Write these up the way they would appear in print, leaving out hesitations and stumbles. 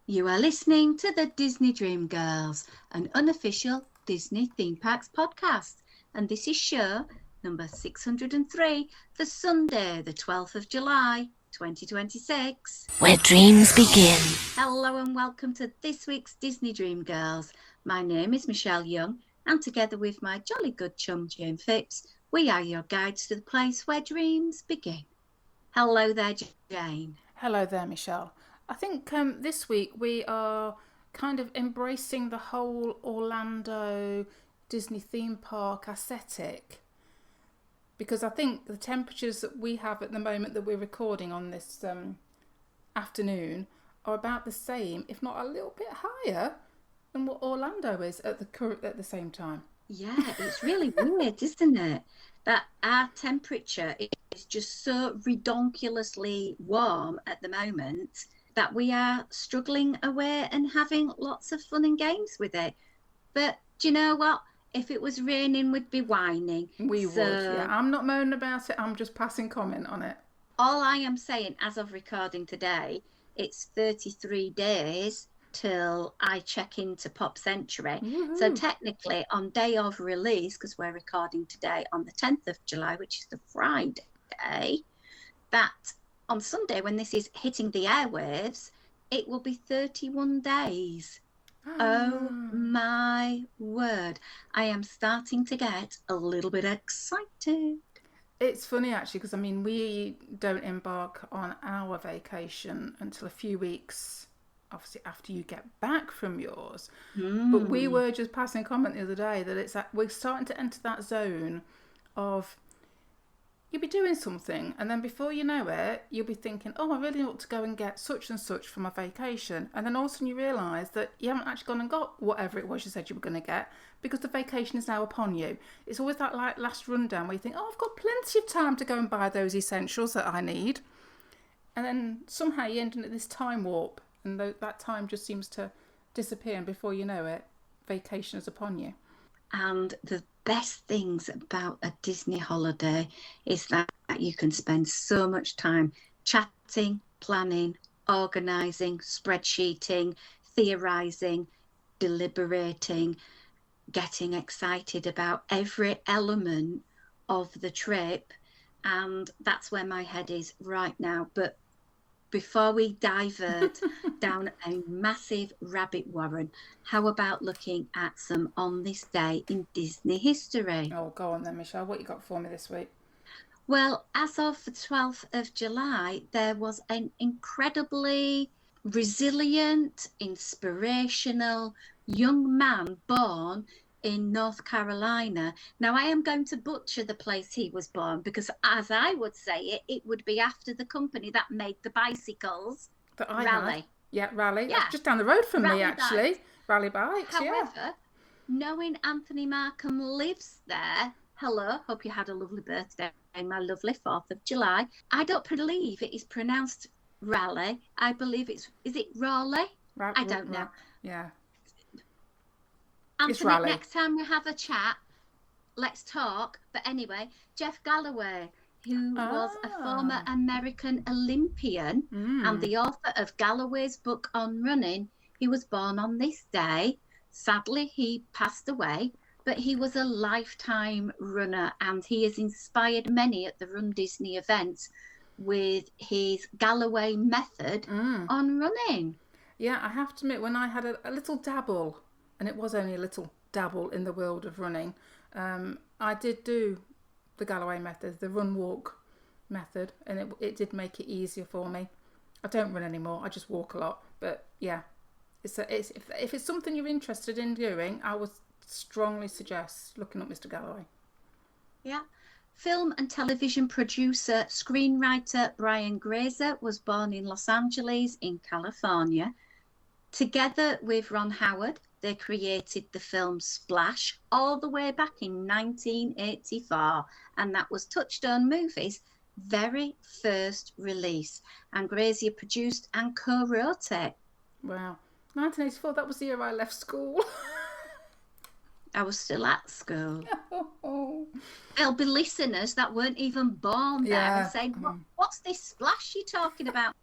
You are listening to the Disney Dream Girls, an unofficial Disney theme parks podcast. And this is show number 603 for Sunday, the 12th of July, 2026. Where dreams begin. Hello and welcome to this week's Disney Dream Girls. My name is Michelle Young, and together with my jolly good chum, Jayne Phipps, we are your guides to the place where dreams begin. Hello there, Jayne. Hello there, Michelle. I think this week we are kind of embracing the whole Orlando Disney theme park aesthetic, because I think the temperatures that we have at the moment that we're recording on this afternoon are about the same, if not a little bit higher, than what Orlando is at the same time. Yeah, it's really weird, isn't it? That our temperature is just so redonkulously warm at the moment that we are struggling away and having lots of fun and games with it. But do you know what? If it was raining, we'd be whining. We would, yeah. I'm not moaning about it. I'm just passing comment on it. All I am saying, as of recording today, it's 33 days till I check into Pop Century. Woo-hoo. So technically, on day of release, because we're recording today on the 10th of July, which is the Friday, that on Sunday, when this is hitting the airwaves, it will be 31 days. Oh my word. I am starting to get a little bit excited. It's funny actually, because I mean, we don't embark on our vacation until a few weeks, obviously, after you get back from yours. But we were just passing comment the other day that we're starting to enter that zone of you'll be doing something, and then before you know it, you'll be thinking, oh, I really ought to go and get such and such for my vacation. And then all of a sudden you realise that you haven't actually gone and got whatever it was you said you were going to get, because the vacation is now upon you. It's always that like last rundown where you think, oh, I've got plenty of time to go and buy those essentials that I need. And then somehow you end up in this time warp, and that time just seems to disappear, and before you know it, vacation is upon you. And the best things about a Disney holiday is that you can spend so much time chatting, planning, organising, spreadsheeting, theorising, deliberating, getting excited about every element of the trip. And that's where my head is right now. But before we divert down a massive rabbit warren, how about looking at some on this day in Disney history? Oh, go on then, Michelle. What you got for me this week? Well, as of the 12th of July, there was an incredibly resilient, inspirational young man born in North Carolina. Now, I am going to butcher the place he was born, because as I would say it would be after the company that made the bicycles. That I Rally. had. Yeah, Rally. Yeah. That's just down the road from Rally me, actually. bikes. Rally bikes, However, knowing Anthony Markham lives there, hello, hope you had a lovely birthday, my lovely 4th of July. I don't believe it is pronounced Rally. I believe is it Raleigh? I don't know. Yeah. Anthony, next time we have a chat, let's talk. But anyway, Jeff Galloway, who was a former American Olympian and the author of Galloway's book on running, he was born on this day. Sadly, he passed away, but he was a lifetime runner, and he has inspired many at the Run Disney events with his Galloway method on running. Yeah, I have to admit, when I had a little dabble, and it was only a little dabble in the world of running, I did do the Galloway method, the run-walk method, and it did make it easier for me. I don't run anymore, I just walk a lot. But yeah, if it's something you're interested in doing, I would strongly suggest looking up Mr. Galloway. Yeah. Film and television producer, screenwriter Brian Grazer was born in Los Angeles in California. Together with Ron Howard, they created the film Splash all the way back in 1984, and that was Touchstone Movies' very first release. And Grazier produced and co-wrote it. Wow. 1984, that was the year I left school. I was still at school. There'll be listeners that weren't even born there and saying, what's this Splash you're talking about?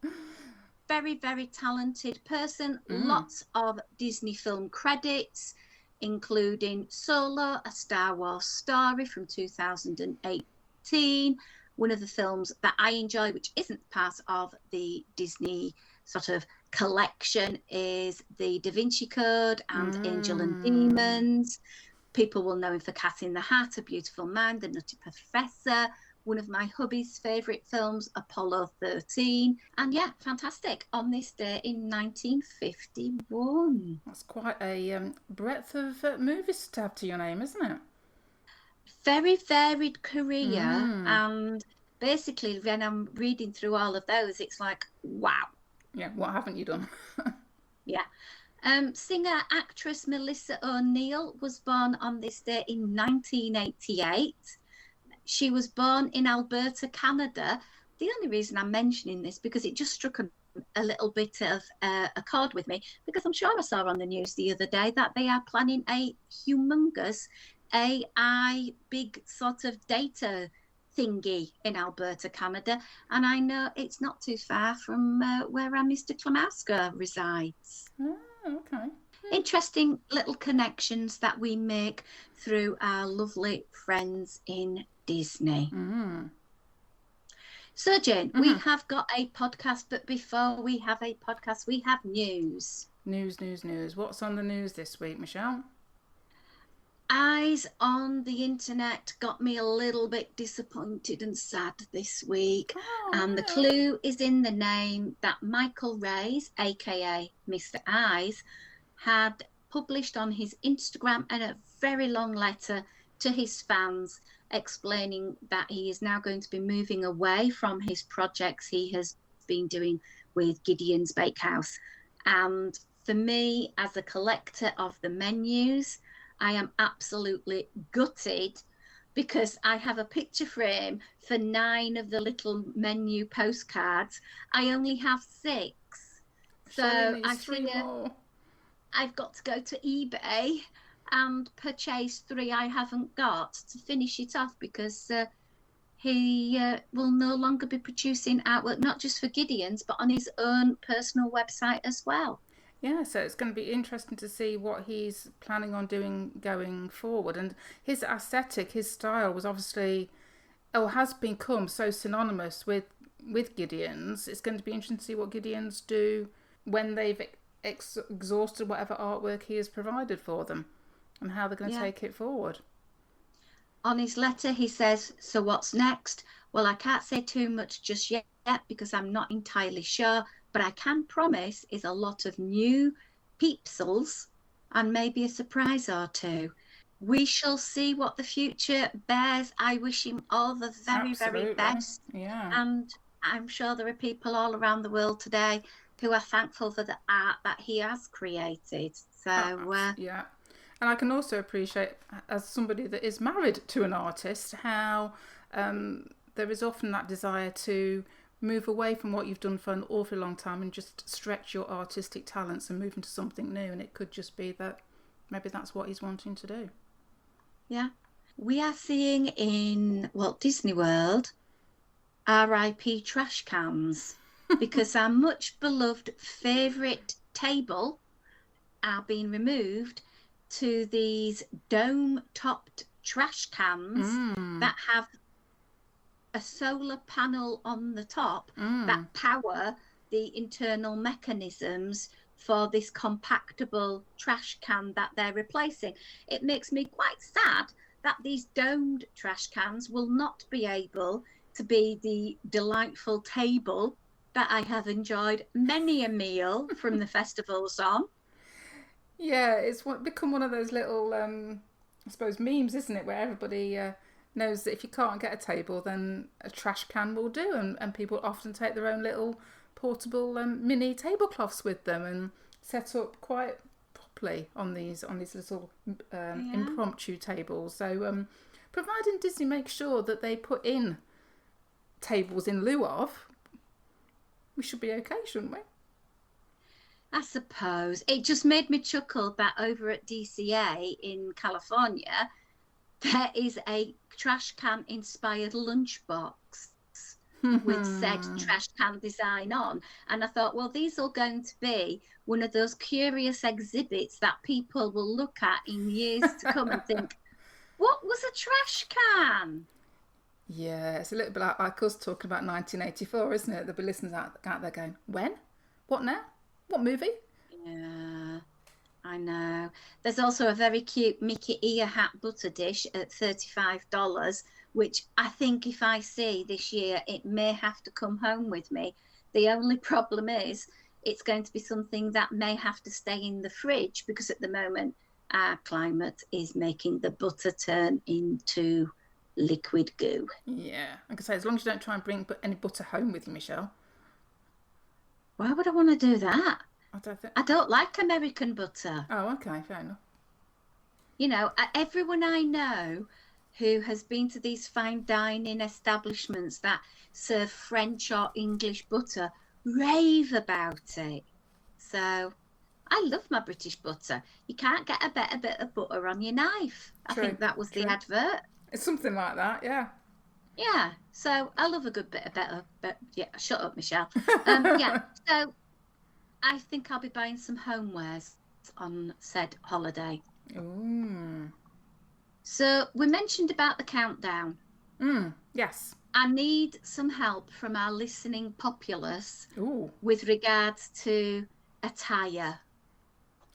very, very talented person. Lots of Disney film credits, including Solo, A Star Wars Story from 2018. One of the films that I enjoy, which isn't part of the Disney sort of collection, is The Da Vinci Code and Angel and Demons. People will know him for Cat in the Hat, A Beautiful Mind, The Nutty Professor, one of my hubby's favourite films, Apollo 13. And yeah, fantastic. On this day in 1951. That's quite a breadth of movies to have to your name, isn't it? Very varied career. And basically, when I'm reading through all of those, it's like, wow. Yeah, what haven't you done? Yeah. Singer actress Melissa O'Neill was born on this day in 1988. She was born in Alberta, Canada. The only reason I'm mentioning this because it just struck a little bit of a chord with me, because I'm sure I saw on the news the other day that they are planning a humongous AI big sort of data thingy in Alberta, Canada, and I know it's not too far from where our Mr. Klamowska resides. Oh, okay. Interesting little connections that we make through our lovely friends in Disney. So, Jane, we have got a podcast, but before we have a podcast, we have news. News. What's on the news this week, Michelle? Eyes on the internet got me a little bit disappointed and sad this week. And the clue is in the name that Michael Reyes, aka Mr. Eyes, had published on his Instagram and a very long letter to his fans explaining that he is now going to be moving away from his projects he has been doing with Gideon's Bakehouse. And for me, as a collector of the menus, I am absolutely gutted, because I have a picture frame for 9 of the little menu postcards. I only have 6. So I figure I've got to go to eBay and purchase 3 I haven't got to finish it off, because he will no longer be producing artwork, not just for Gideon's, but on his own personal website as well. Yeah, so it's going to be interesting to see what he's planning on doing going forward. And his aesthetic, his style was obviously, has become so synonymous with Gideon's. It's going to be interesting to see what Gideon's do when they've exhausted whatever artwork he has provided for them, and how they're going to take it forward. On his letter, he says, so what's next? Well, I can't say too much just yet because I'm not entirely sure, but I can promise is a lot of new peepsels and maybe a surprise or 2. We shall see what the future bears. I wish him all the very, very best. Yeah. And I'm sure there are people all around the world today who are thankful for the art that he has created. So, yeah. And I can also appreciate, as somebody that is married to an artist, how there is often that desire to move away from what you've done for an awfully long time and just stretch your artistic talents and move into something new. And it could just be that maybe that's what he's wanting to do. Yeah. We are seeing in Walt Disney World RIP trash cans, because our much beloved favourite table are being removed to these dome-topped trash cans that have a solar panel on the top that power the internal mechanisms for this compactable trash can that they're replacing. It makes me quite sad that these domed trash cans will not be able to be the delightful table that I have enjoyed many a meal from the festivals on. Yeah, it's become one of those little, I suppose, memes, isn't it? Where everybody knows that if you can't get a table, then a trash can will do. And people often take their own little portable mini tablecloths with them and set up quite properly on these little impromptu tables. So providing Disney makes sure that they put in tables in lieu of, we should be okay, shouldn't we? I suppose. It just made me chuckle that over at DCA in California, there is a trash can inspired lunchbox with said trash can design on. And I thought, well, these are going to be one of those curious exhibits that people will look at in years to come and think, what was a trash can? Yeah, it's a little bit like us talking about 1984, isn't it? There'll be listeners out there going, when? What now? What movie? Yeah, I know. There's also a very cute Mickey ear hat butter dish at $35, which I think if I see this year, it may have to come home with me. The only problem is it's going to be something that may have to stay in the fridge because at the moment our climate is making the butter turn into liquid goo. Yeah, I can say as long as you don't try and bring any butter home with you, Michelle. Why would I want to do that? I don't like American butter. Oh, okay, fair enough. You know, everyone I know who has been to these fine dining establishments that serve French or English butter rave about it. So I love my British butter. You can't get a better bit of butter on your knife. True, I think that was the advert. It's something like that, yeah. Yeah, so I love a good bit of better, but yeah, shut up, Michelle. Yeah, so I think I'll be buying some homewares on said holiday. Ooh. So we mentioned about the countdown. Yes. I need some help from our listening populace Ooh. with regards to attire.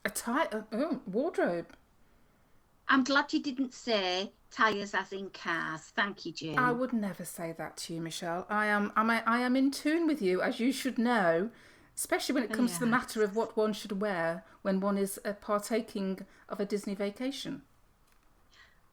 Attire? Oh, wardrobe. I'm glad you didn't say tyres as in cars. Thank you, Jayne. I would never say that to you, Michelle. I am in tune with you, as you should know, especially when it comes to the matter of what one should wear when one is partaking of a Disney vacation.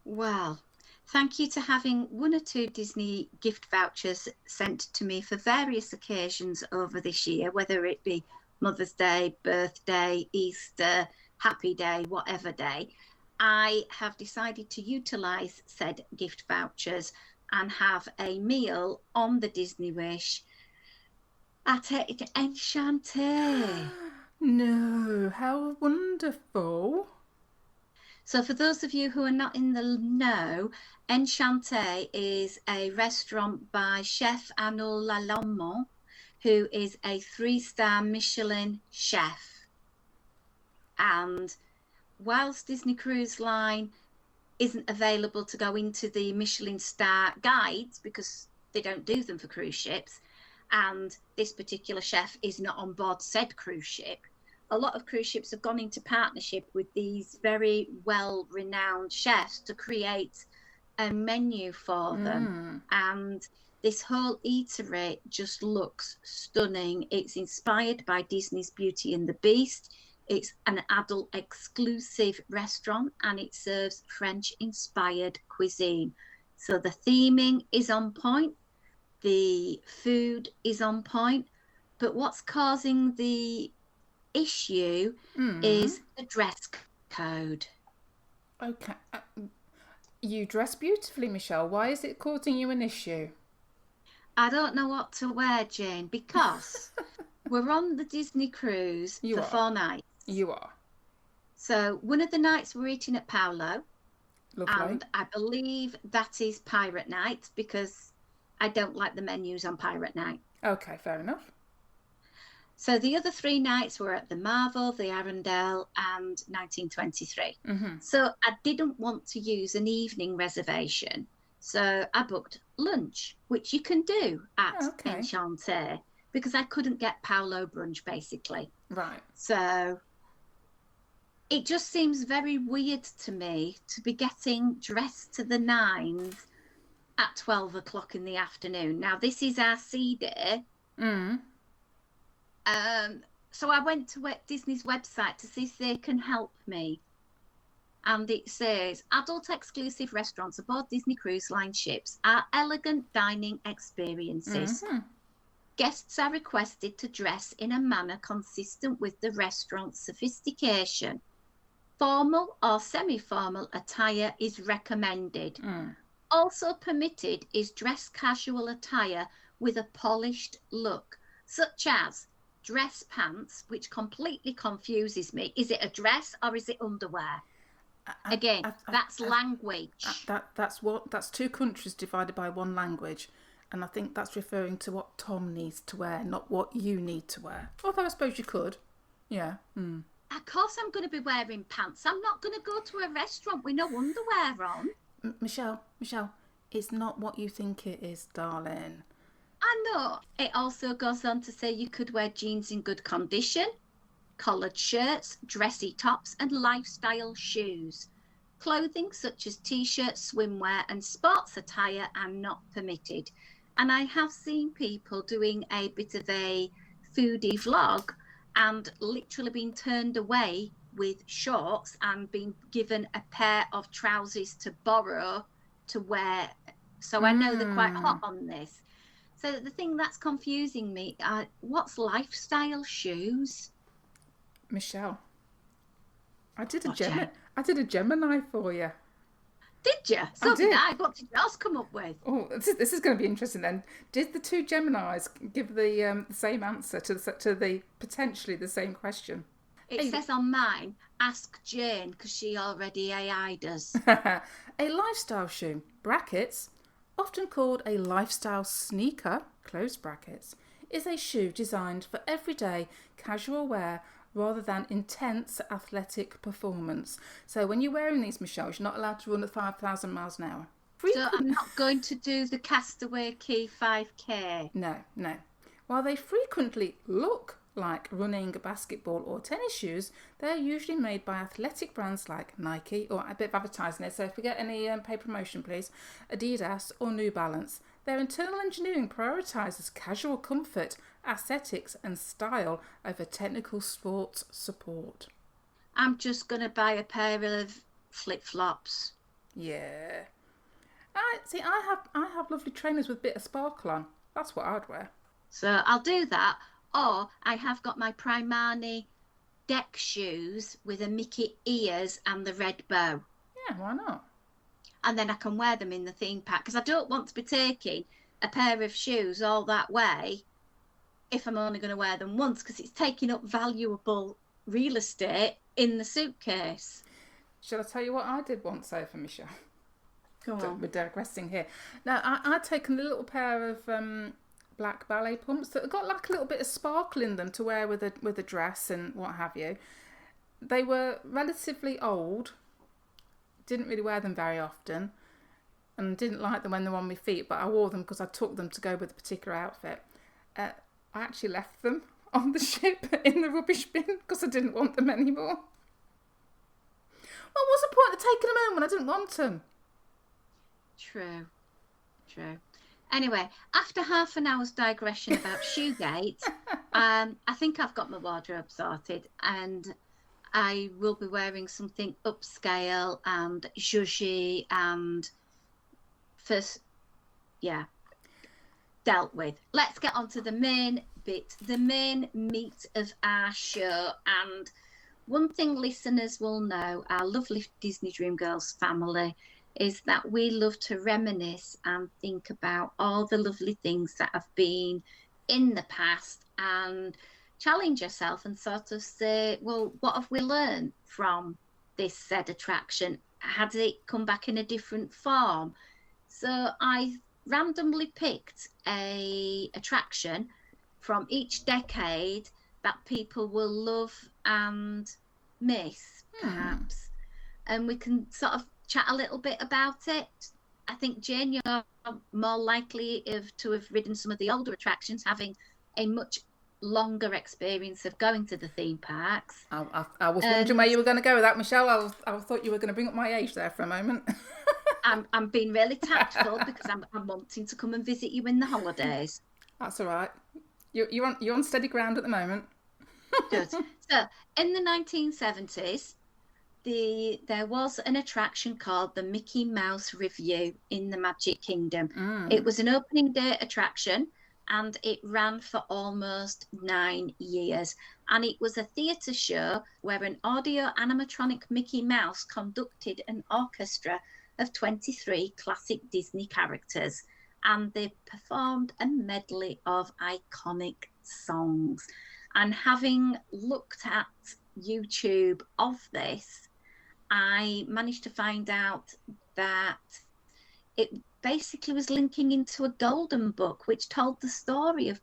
Well, thank you to having one or two Disney gift vouchers sent to me for various occasions over this year, whether it be Mother's Day, birthday, Easter, happy day, whatever day. I have decided to utilise said gift vouchers and have a meal on the Disney Wish at Enchanté. No, how wonderful. So for those of you who are not in the know, Enchanté is a restaurant by Chef Arnaud Lallemant, who is a 3-star Michelin chef. And whilst Disney Cruise Line isn't available to go into the Michelin star guides because they don't do them for cruise ships, and this particular chef is not on board said cruise ship, a lot of cruise ships have gone into partnership with these very well-renowned chefs to create a menu for them. And this whole eatery just looks stunning. It's inspired by Disney's Beauty and the Beast. It's an adult exclusive restaurant and it serves French inspired cuisine. So the theming is on point, the food is on point, but what's causing the issue is the dress code. Okay. You dress beautifully, Michelle. Why is it causing you an issue? I don't know what to wear, Jayne, because we're on the Disney cruise for 4 nights. You are. So one of the nights we're eating at Paolo. Lovely. And I believe that is Pirate Night because I don't like the menus on Pirate Night. Okay, fair enough. So the other 3 nights were at the Marvel, the Arundel and 1923. So I didn't want to use an evening reservation. So I booked lunch, which you can do at Enchanté because I couldn't get Paolo brunch basically. Right. So it just seems very weird to me to be getting dressed to the nines at 12 o'clock in the afternoon. Now, this is our sea day. So I went to Disney's website to see if they can help me. And it says, adult exclusive restaurants aboard Disney Cruise Line ships are elegant dining experiences. Guests are requested to dress in a manner consistent with the restaurant's sophistication. Formal or semi-formal attire is recommended. Also permitted is dress casual attire with a polished look, such as dress pants, which completely confuses me. Is it a dress or is it underwear? Again, that's language. That's 2 countries divided by 1 language. And I think that's referring to what Tom needs to wear, not what you need to wear. Although I suppose you could. Yeah. Mm. Of course I'm going to be wearing pants. I'm not going to go to a restaurant with no underwear on. Michelle, it's not what you think it is, darling. I know. It also goes on to say you could wear jeans in good condition, collared shirts, dressy tops, and lifestyle shoes. Clothing such as t-shirts, swimwear, and sports attire are not permitted. And I have seen people doing a bit of a foodie vlog and literally being turned away with shorts and being given a pair of trousers to borrow to wear. So I know they're quite hot on this. So the thing that's confusing me, what's lifestyle shoes? Michelle, I did a Gemini for you. Did you? So did I. What did yours come up with? Oh, this is going to be interesting then. Did the two Geminis give the same answer to the potentially the same question? It says on mine, ask Jayne, because she already AI'd us. A lifestyle shoe, brackets, often called a lifestyle sneaker, close brackets, is a shoe designed for everyday casual wear rather than intense athletic performance. So when you're wearing these, Michelle, you're not allowed to run at 5,000 miles an hour. So I'm not going to do the Castaway Key 5K. No. While they frequently look like running, basketball or tennis shoes, they're usually made by athletic brands like Nike, or a bit of advertising there, so if we get any paid promotion please, Adidas or New Balance. Their internal engineering prioritises casual comfort, aesthetics and style over technical sports support. I'm just going to buy a pair of flip-flops. Yeah. I have lovely trainers with a bit of sparkle on. That's what I'd wear. So I'll do that. Or I have got my Primani deck shoes with a Mickey ears and the red bow. Yeah, why not? And then I can wear them in the theme park, because I don't want to be taking a pair of shoes all that way if I'm only going to wear them once, because it's taking up valuable real estate in the suitcase. Shall I tell you what I did once over, Michelle? Go on. We're digressing here. Now, I'd taken a little pair of black ballet pumps that got like a little bit of sparkle in them to wear with a dress and what have you. They were relatively old, didn't really wear them very often, and didn't like them when they were on my feet, but I wore them because I took them to go with a particular outfit. I actually left them on the ship in the rubbish bin because I didn't want them anymore. Well, what's the point of taking them home when I didn't want them? True. Anyway, after half an hour's digression about Shoegate, I think I've got my wardrobe sorted, and I will be wearing something upscale and zhuzhy and dealt with. Let's get on to the main bit, the main meat of our show. And one thing listeners will know, our lovely Disney Dream Girls family, is that we love to reminisce and think about all the lovely things that have been in the past and challenge yourself and sort of say, well, what have we learned from this said attraction? Had it come back in a different form? So I randomly picked a attraction from each decade that people will love and miss, perhaps. And we can sort of chat a little bit about it. I think, Jayne, you're more likely to have ridden some of the older attractions, having a much longer experience of going to the theme parks. I was wondering where you were going to go with that, Michelle. I thought you were going to bring up my age there for a moment. I'm being really tactful because I'm wanting to come and visit you in the holidays. That's all right. You're on steady ground at the moment. Good. So in the 1970s, there was an attraction called the Mickey Mouse Revue in the Magic Kingdom. It was an opening day attraction, and it ran for almost 9 years. And it was a theatre show where an audio animatronic Mickey Mouse conducted an orchestra of 23 classic Disney characters, and they performed a medley of iconic songs. And having looked at YouTube of this, I managed to find out that basically was linking into a golden book, which told the story of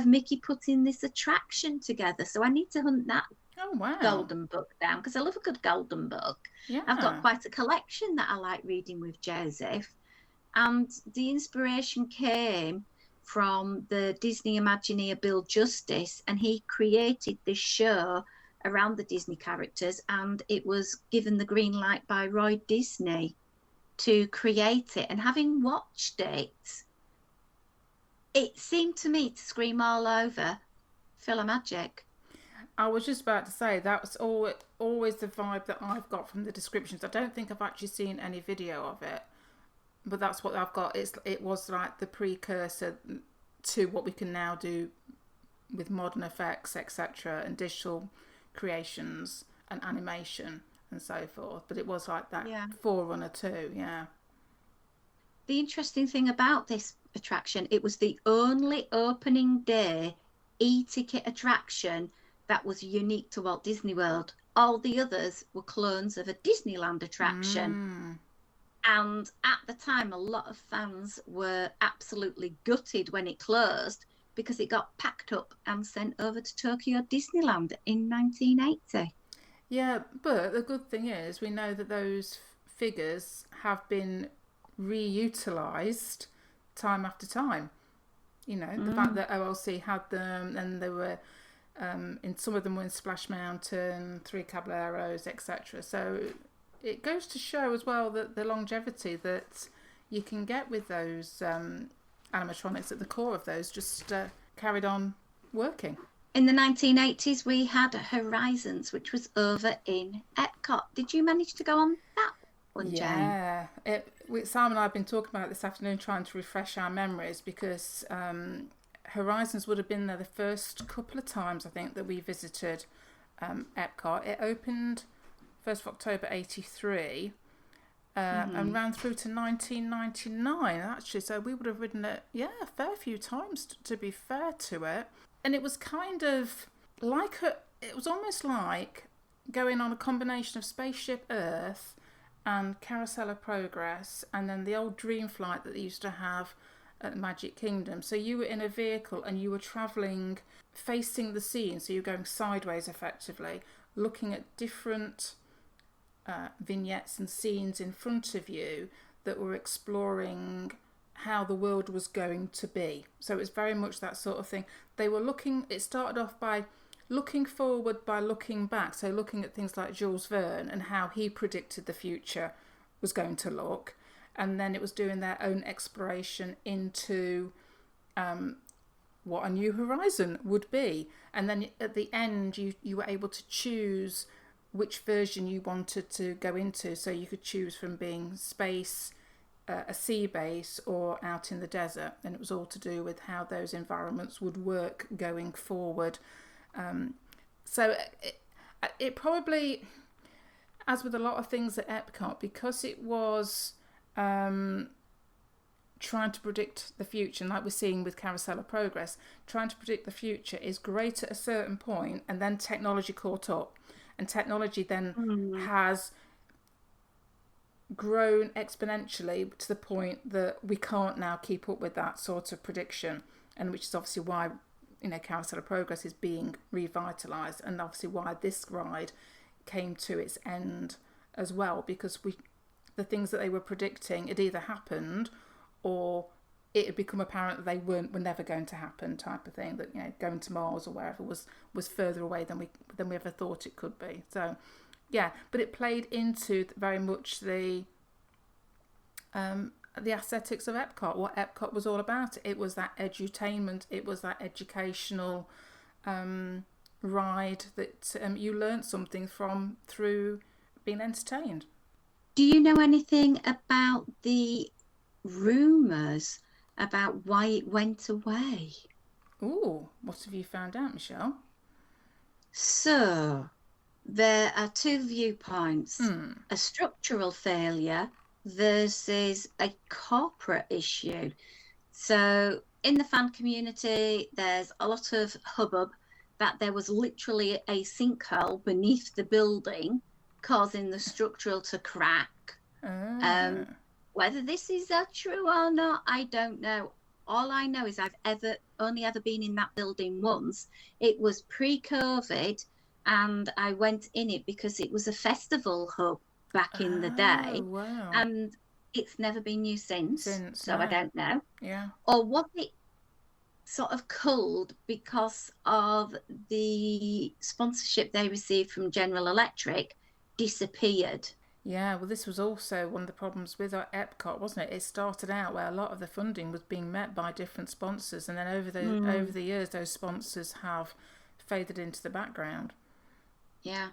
Mickey putting this attraction together. So I need to hunt that Oh, wow. golden book down because I love a good golden book. I've got Yeah. quite a collection that I like reading with Joseph. And the inspiration came from the Disney Imagineer Bill Justice, and he created this show around the Disney characters, and it was given the green light by Roy Disney to create it. And having watched it, it seemed to me to scream all over Magic. I was just about to say that's always the vibe that I've got from the descriptions. I don't think I've actually seen any video of it, but that's what I've got. It was like the precursor to what we can now do with modern effects, etc., and digital creations and animation and so forth. But it was like that forerunner too. Yeah. The interesting thing about this attraction, it was the only opening day e-ticket attraction that was unique to Walt Disney World. All the others were clones of a Disneyland attraction. And at the time, a lot of fans were absolutely gutted when it closed because it got packed up and sent over to Tokyo Disneyland in 1980. Yeah, but the good thing is we know that those figures have been reutilised time after time. You know, the fact that OLC had them, and they were in some of them were in Splash Mountain, Three Caballeros, etc. So it goes to show as well that the longevity that you can get with those animatronics at the core of those just carried on working. In the 1980s, we had Horizons, which was over in Epcot. Did you manage to go on that one, Jayne? Yeah. Sam and I have been talking about it this afternoon, trying to refresh our memories, because Horizons would have been there the first couple of times, I think, that we visited Epcot. It opened 1st of October 83 and ran through to 1999, actually. So we would have ridden it, a fair few times, to be fair to it. And it was kind of like it was almost like going on a combination of Spaceship Earth and Carousel of Progress, and then the old Dream Flight that they used to have at the Magic Kingdom. So you were in a vehicle and you were travelling facing the scene, so you're going sideways effectively, looking at different vignettes and scenes in front of you that were exploring how the world was going to be. So it was very much that sort of thing. It started off by looking forward by looking back, so looking at things like Jules Verne and how he predicted the future was going to look, and then it was doing their own exploration into what a new horizon would be, and then at the end you were able to choose which version you wanted to go into, so you could choose from being space, a sea base, or out in the desert, and it was all to do with how those environments would work going forward. So it probably, as with a lot of things at Epcot, because it was trying to predict the future, and like we're seeing with Carousel of Progress, trying to predict the future is great at a certain point, and then technology caught up, and technology then has grown exponentially to the point that we can't now keep up with that sort of prediction, and which is obviously why Carousel of Progress is being revitalised, and obviously why this ride came to its end as well, because the things that they were predicting had either happened or it had become apparent that they were never going to happen, type of thing, that going to Mars or wherever was further away than we ever thought it could be. So but it played into very much the aesthetics of Epcot, what Epcot was all about. It was that edutainment, it was that educational ride that you learnt something from through being entertained. Do you know anything about the rumours about why it went away? Ooh, what have you found out, Michelle? So, there are two viewpoints. A structural failure versus a corporate issue. So in the fan community, there's a lot of hubbub that there was literally a sinkhole beneath the building causing the structural to crack. Whether this is true or not, I don't know. All I know is I've only ever been in that building once. It was pre-COVID, and I went in it because it was a festival hub back in the Oh, day, wow. and it's never been used since. So I No. don't know. Yeah. Or was it sort of culled because of the sponsorship they received from General Electric disappeared? Yeah, well, this was also one of the problems with our Epcot, wasn't it? It started out where a lot of the funding was being met by different sponsors, and then over the years, those sponsors have faded into the background. Yeah.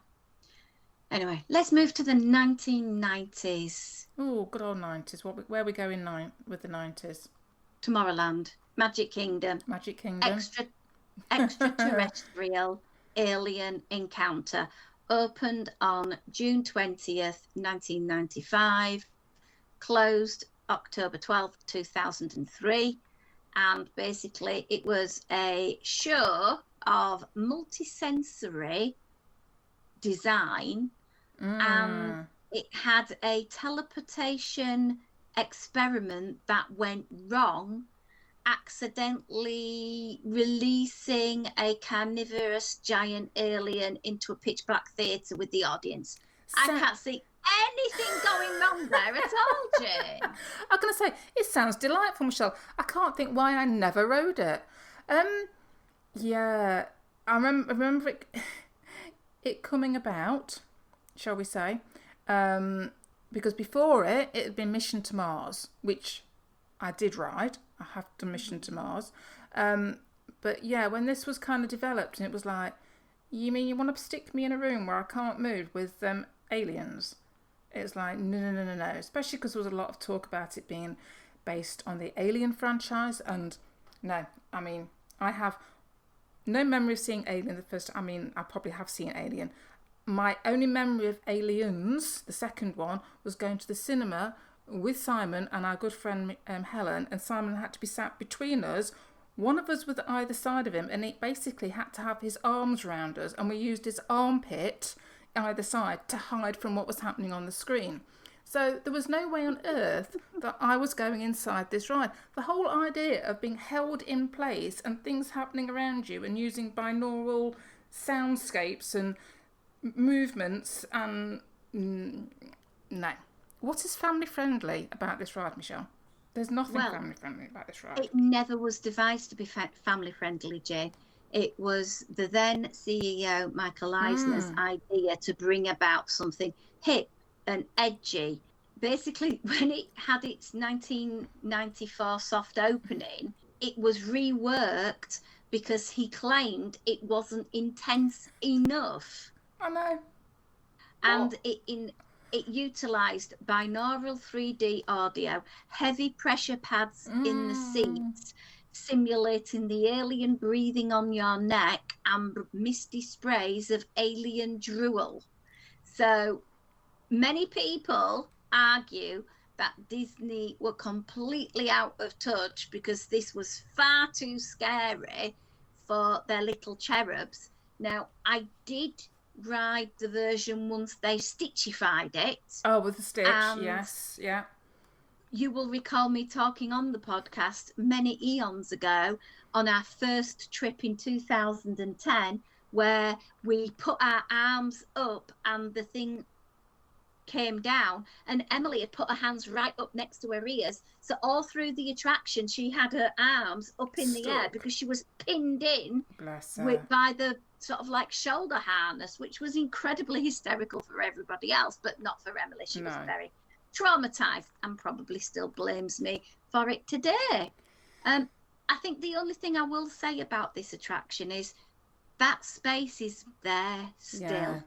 Anyway, let's move to the 1990s. Oh, good old 90s. Where are we going with the 90s? Tomorrowland, Magic Kingdom, Magic Kingdom. extraterrestrial alien encounter. Opened on June 20th, 1995. Closed October 12th, 2003. And basically, it was a show of multisensory design, and it had a teleportation experiment that went wrong, accidentally releasing a carnivorous giant alien into a pitch black theatre with the audience. I can't see anything going wrong there at all, Jane. I'm going to say, it sounds delightful, Michelle. I can't think why I never rode it. Yeah, I remember it coming about, shall we say, because before it had been Mission to Mars, which I did ride. I have done Mission to Mars. But yeah, when this was kind of developed, and it was like, you mean you want to stick me in a room where I can't move with aliens? It's like, no. Especially because there was a lot of talk about it being based on the Alien franchise. And no, I mean, I have no memory of seeing Alien the first time. I mean, I probably have seen Alien. My only memory of Aliens, the second one, was going to the cinema with Simon and our good friend Helen, and Simon had to be sat between us. One of us was either side of him, and he basically had to have his arms round us, and we used his armpit either side to hide from what was happening on the screen. So there was no way on earth that I was going inside this ride. The whole idea of being held in place and things happening around you and using binaural soundscapes and movements and no. What is family friendly about this ride, Michelle? There's nothing family friendly about this ride. It never was devised to be family friendly, Jane. It was the then CEO, Michael Eisner's idea to bring about something hip and edgy. Basically, when it had its 1994 soft opening, it was reworked because he claimed it wasn't intense enough. I know. And it utilised binaural 3D audio, heavy pressure pads in the seats, simulating the alien breathing on your neck, and misty sprays of alien drool. So many people argue that Disney were completely out of touch because this was far too scary for their little cherubs. Now, I did ride the version once they stitchified it. Oh, with the stitch, yes, yeah. You will recall me talking on the podcast many eons ago on our first trip in 2010, where we put our arms up and the thing came down, and Emily had put her hands right up next to her ears. So all through the attraction, she had her arms up in the air because she was pinned in by the sort of like shoulder harness, which was incredibly hysterical for everybody else, but not for Emily. She was very traumatized and probably still blames me for it today. I think the only thing I will say about this attraction is that space is there still. Yeah.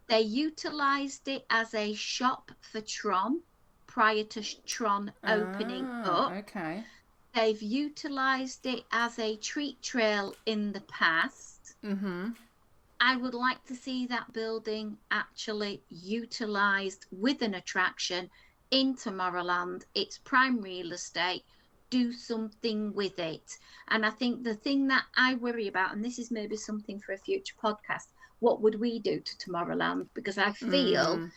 They utilised it as a shop for Tron prior to Tron opening up. Okay. They've utilised it as a treat trail in the past. Mm-hmm. I would like to see that building actually utilised with an attraction in Tomorrowland. It's prime real estate. Do something with it. And I think the thing that I worry about, and this is maybe something for a future podcast, what would we do to Tomorrowland? Because I feel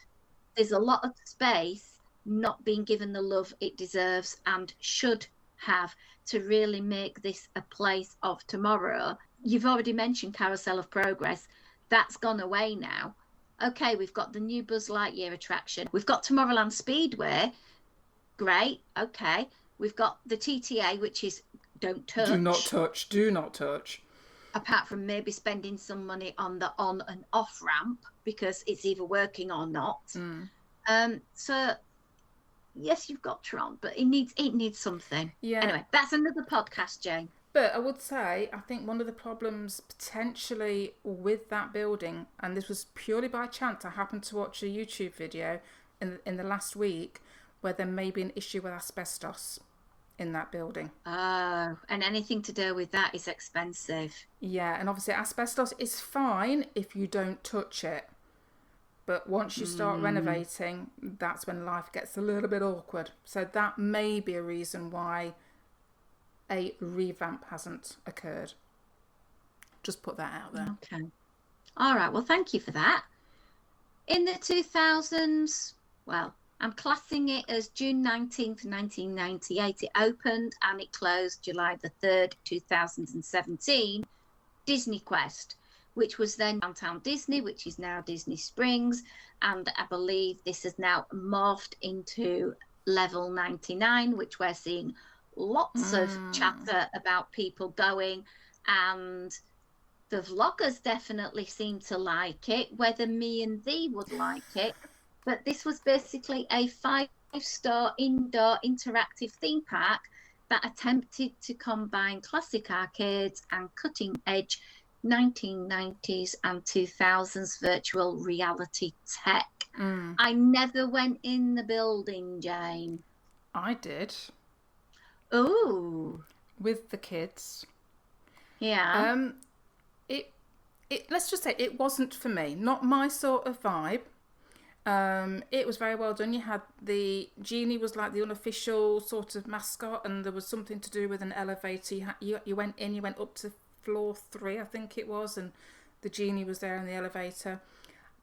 there's a lot of space not being given the love it deserves and should have to really make this a place of tomorrow. You've already mentioned Carousel of Progress. That's gone away now. Okay, we've got the new Buzz Lightyear attraction. We've got Tomorrowland Speedway. Great. Okay. We've got the TTA, which is don't touch. Do not touch. Do not touch. Apart from maybe spending some money on the on and off ramp because it's either working or not. So yes, you've got Tron, but it needs something. Yeah. Anyway, that's another podcast, Jane. But I would say, I think one of the problems potentially with that building, and this was purely by chance, I happened to watch a YouTube video in the last week where there may be an issue with asbestos in that building. Oh, and anything to do with that is expensive. Yeah, and obviously asbestos is fine if you don't touch it. But once you start renovating, that's when life gets a little bit awkward. So that may be a reason why a revamp hasn't occurred. Just put that out there. Okay. All right. Well, thank you for that. In the 2000s, well, I'm classing it as June 19th, 1998. It opened and it closed July the 3rd, 2017. Disney Quest, which was then Downtown Disney, which is now Disney Springs. And I believe this has now morphed into Level 99, which we're seeing lots of chatter about people going, and the vloggers definitely seem to like it, whether me and thee would like it. But this was basically a 5-star indoor interactive theme park that attempted to combine classic arcades and cutting edge 1990s and 2000s virtual reality tech. I never went in the building, Jane. I did. Oh, with the kids. Yeah. It let's just say it wasn't for me. Not my sort of vibe. It was very well done. You had the Genie was like the unofficial sort of mascot, and there was something to do with an elevator. You went in, you went up to floor 3, I think it was, and the Genie was there in the elevator.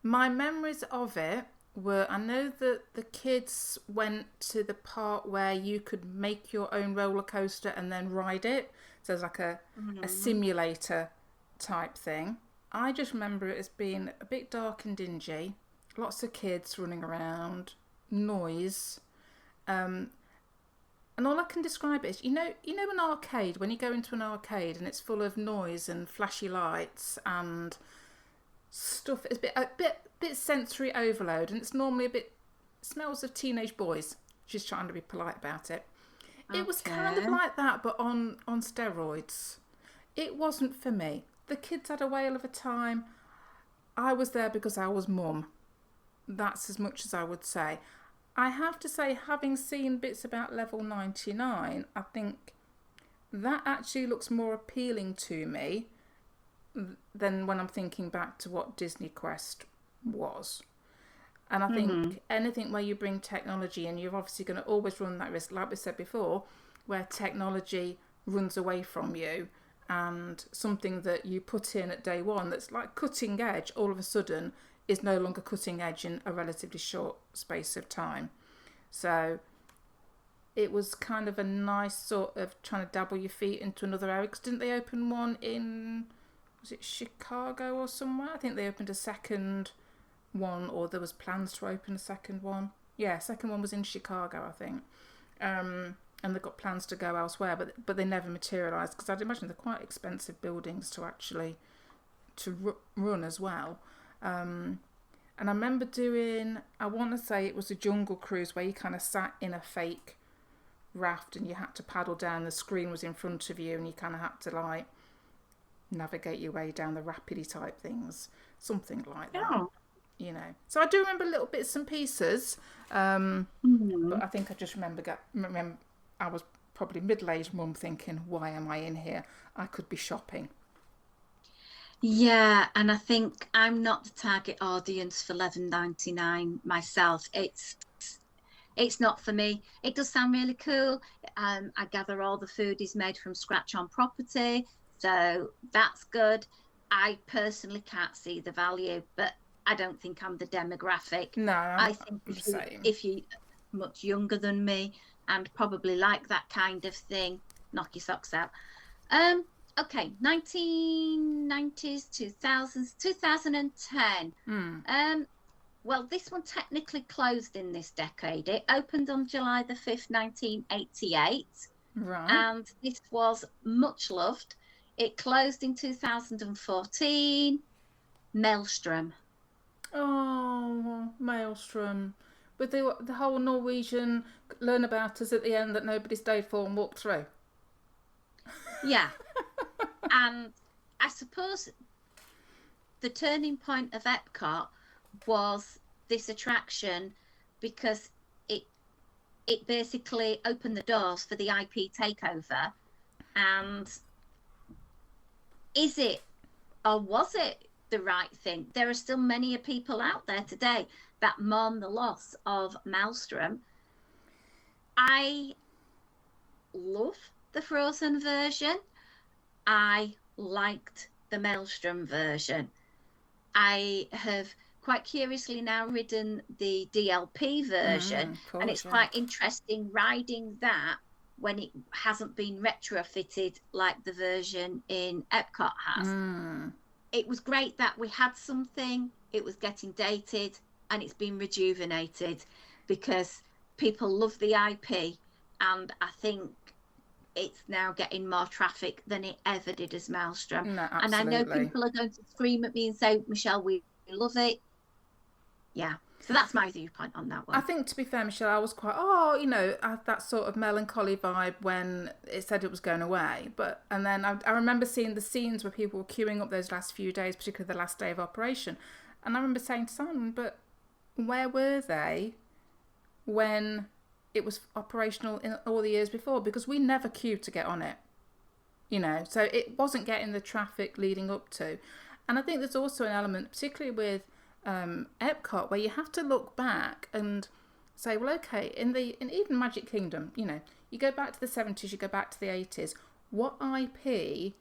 My memories of it were, I know that the kids went to the part where you could make your own roller coaster and then ride it. So it was like a simulator type thing. I just remember it as being a bit dark and dingy, lots of kids running around, noise, and all I can describe it is, you know an arcade, when you go into an arcade and it's full of noise and flashy lights and stuff, it's a bit sensory overload, and it's normally a bit smells of teenage boys. She's trying to be polite about it. Okay. It was kind of like that, but on steroids. It wasn't for me. The kids had a whale of a time. I was there because I was mum. That's as much as I would say. I have to say, having seen bits about Level 99, I think that actually looks more appealing to me than when I'm thinking back to what Disney Quest was. And I think anything where you bring technology in, you're obviously going to always run that risk, like we said before, where technology runs away from you, and something that you put in at day one that's like cutting edge all of a sudden is no longer cutting edge in a relatively short space of time. So it was kind of a nice sort of trying to dabble your feet into another area, because didn't they open one in, was it Chicago or somewhere? I think they opened a second one, or there was plans to open a second one. Yeah, second one was in Chicago, I think. And they've got plans to go elsewhere, but they never materialised, because I'd imagine they're quite expensive buildings to actually run as well. And I remember doing, I want to say it was a Jungle Cruise, where you kind of sat in a fake raft and you had to paddle down. The screen was in front of you and you kind of had to like navigate your way down the rapidy type things, something like that. You know, so I do remember little bits and pieces, but I think I just remember I was probably middle-aged mum thinking, why am I in here? I could be shopping. Yeah, and I think I'm not the target audience for $11.99 myself. It's not for me. It does sound really cool. I gather all the food is made from scratch on property, so that's good. I personally can't see the value, but I don't think I'm the demographic. No, I think if you much younger than me and probably like that kind of thing. Knock your socks out. Okay, 1990s, 2000s, 2010. Well, this one technically closed in this decade. It opened on July the 5th, 1988. Right. And this was much loved. It closed in 2014. Maelstrom. Oh, Maelstrom. With the whole Norwegian learn about us at the end that nobody stayed for and walked through. Yeah. And I suppose the turning point of Epcot was this attraction because it basically opened the doors for the IP takeover. And is it, or was it, the right thing? There are still many people out there today that mourn the loss of Maelstrom. I love the Frozen version. I liked the Maelstrom version. I have quite curiously now ridden the DLP version, and it's quite interesting riding that when it hasn't been retrofitted like the version in Epcot has. It was great that we had something, it was getting dated, and it's been rejuvenated because people love the IP, and I think it's now getting more traffic than it ever did as Maelstrom. No, and I know people are going to scream at me and say, Michelle, we love it. Yeah. So that's my viewpoint on that one. I think, to be fair, Michelle, I was quite, I had that sort of melancholy vibe when it said it was going away. And then I remember seeing the scenes where people were queuing up those last few days, particularly the last day of operation. And I remember saying to Simon, but where were they when it was operational in all the years before? Because we never queued to get on it, so it wasn't getting the traffic leading up to. And I think there's also an element, particularly with Epcot, where you have to look back and say, well, okay, in even Magic Kingdom, you go back to the 70s, you go back to the 80s, what IP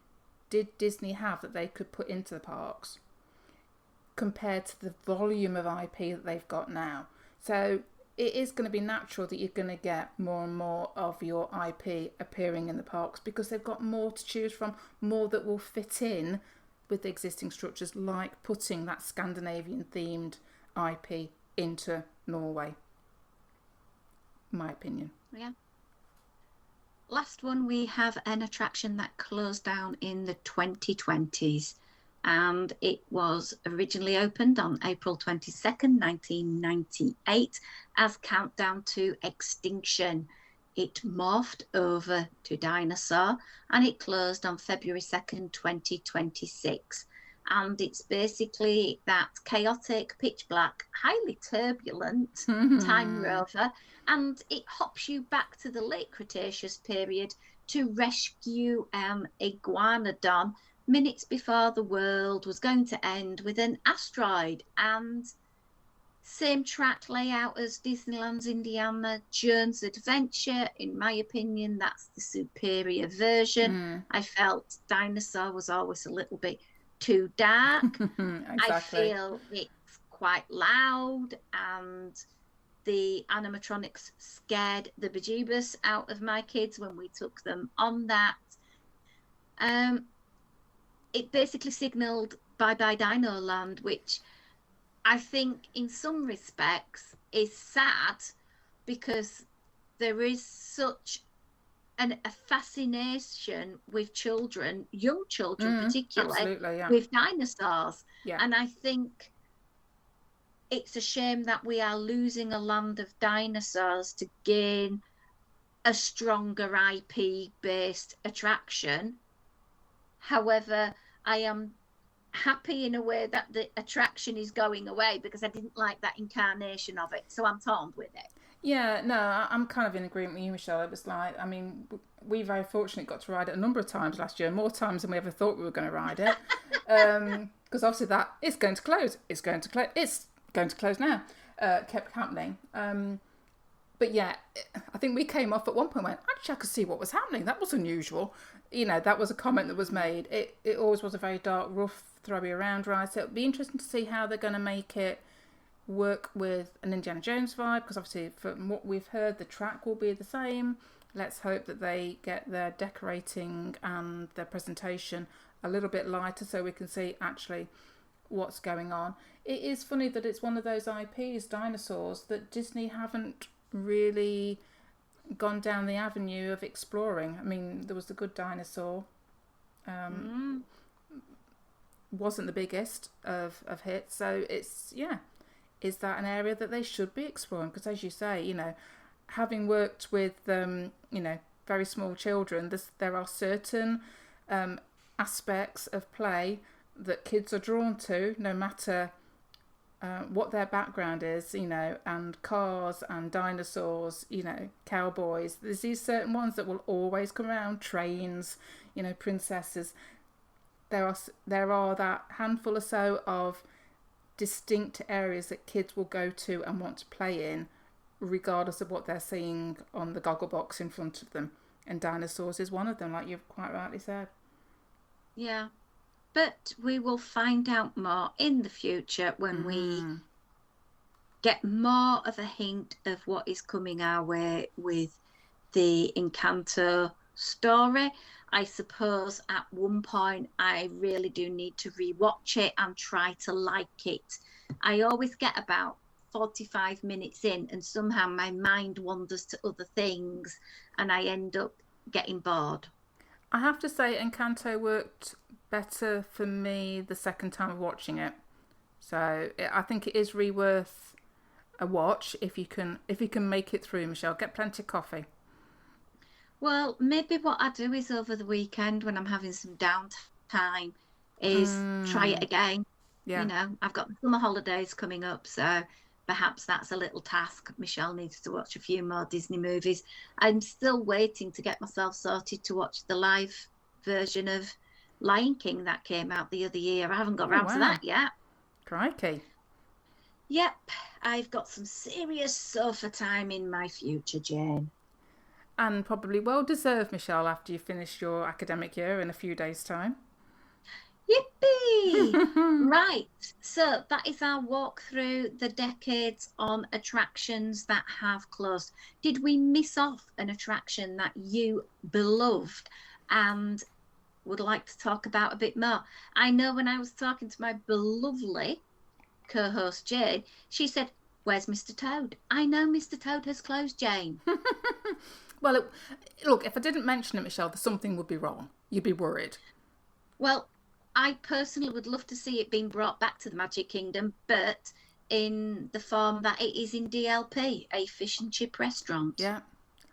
did Disney have that they could put into the parks compared to the volume of IP that they've got now? So it is going to be natural that you're going to get more and more of your IP appearing in the parks because they've got more to choose from, more that will fit in with the existing structures, like putting that Scandinavian themed IP into Norway. My opinion. Yeah. Last one, we have an attraction that closed down in the 2020s, and it was originally opened on April 22nd, 1998 as Countdown to Extinction. It morphed over to Dinosaur and it closed on February 2nd, 2026. And it's basically that chaotic, pitch black, highly turbulent time rover. And it hops you back to the late Cretaceous period to rescue Iguanodon minutes before the world was going to end with an asteroid. And same track layout as Disneyland's Indiana Jones Adventure. In my opinion, that's the superior version. I felt Dinosaur was always a little bit too dark. Exactly. I feel it's quite loud, and the animatronics scared the bejeebus out of my kids when we took them on that. It basically signalled bye-bye Dino Land, which I think in some respects is sad because there is such a fascination with children, young children particularly, with dinosaurs. Yeah. And I think it's a shame that we are losing a land of dinosaurs to gain a stronger IP-based attraction. However, I am happy in a way that the attraction is going away because I didn't like that incarnation of it, so I'm torn with it. Yeah, no, I'm kind of in agreement with you, Michelle. It was like, I mean, we very fortunately got to ride it a number of times last year, more times than we ever thought we were going to ride it, because obviously that it's going to close now, kept happening. But yeah, I think we came off at one point and went, actually I could see what was happening, that was unusual. That was a comment that was made. It always was a very dark, rough, throwy around ride, so it'll be interesting to see how they're going to make it work with an Indiana Jones vibe, because obviously from what we've heard the track will be the same. Let's hope that they get their decorating and their presentation a little bit lighter so we can see actually what's going on. It is funny that it's one of those IPs, dinosaurs, that Disney haven't really gone down the avenue of exploring. I mean, there was The Good Dinosaur. Wasn't the biggest of hits. So it's, is that an area that they should be exploring? Because as you say, having worked with, very small children, there are certain aspects of play that kids are drawn to, no matter what their background is, and cars and dinosaurs, cowboys. There's these certain ones that will always come around, trains, princesses. There are that handful or so of distinct areas that kids will go to and want to play in, regardless of what they're seeing on the goggle box in front of them. And dinosaurs is one of them, like you've quite rightly said. Yeah. But we will find out more in the future when we get more of a hint of what is coming our way with the Encanto story. I suppose at one point I really do need to rewatch it and try to like it. I always get about 45 minutes in and somehow my mind wanders to other things and I end up getting bored. I have to say Encanto worked better for me the second time of watching it. So I think it is worth a watch if you can make it through, Michelle. Get plenty of coffee. Well, maybe what I do is over the weekend when I'm having some downtime is try it again. Yeah. I've got the summer holidays coming up, so perhaps that's a little task. Michelle needs to watch a few more Disney movies. I'm still waiting to get myself sorted to watch the live version of Lion King that came out the other year. I haven't got around to that yet. Crikey. Yep, I've got some serious sofa time in my future, Jane. And probably well deserved, Michelle, after you finish your academic year in a few days' time. Yippee! Right, so that is our walk through the decades on attractions that have closed. Did we miss off an attraction that you beloved and would like to talk about a bit more? I know when I was talking to my belovely co-host Jayne, she said, "Where's Mr. Toad?" I know Mr. Toad has closed, Jayne. Well, look, if I didn't mention it, Michelle, something would be wrong. You'd be worried. Well, I personally would love to see it being brought back to the Magic Kingdom, but in the form that it is in DLP, a fish and chip restaurant. Yeah,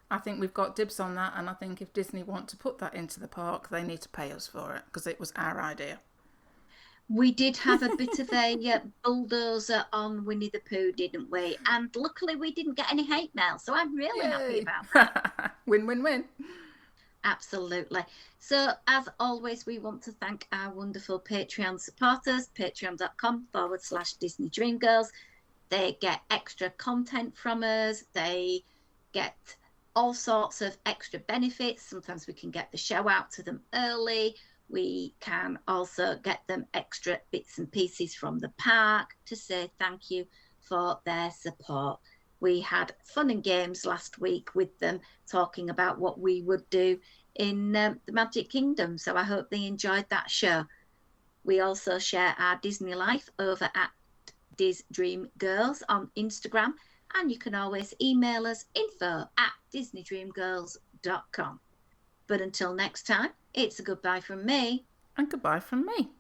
I think we've got dibs on that, and I think if Disney want to put that into the park, they need to pay us for it, because it was our idea. We did have a bit of a bulldozer on Winnie the Pooh, didn't we? And luckily we didn't get any hate mail, so I'm really happy about that. Win, win, win. Absolutely. So, as always, we want to thank our wonderful Patreon supporters, patreon.com/Disney Dream Girls. They get extra content from us. They get all sorts of extra benefits. Sometimes we can get the show out to them early. We can also get them extra bits and pieces from the park to say thank you for their support. We had fun and games last week with them talking about what we would do in the Magic Kingdom. So I hope they enjoyed that show. We also share our Disney life over at Diz Dream Girls on Instagram. And you can always email us info@disneydreamgirls.com. But until next time, it's a goodbye from me. And goodbye from me.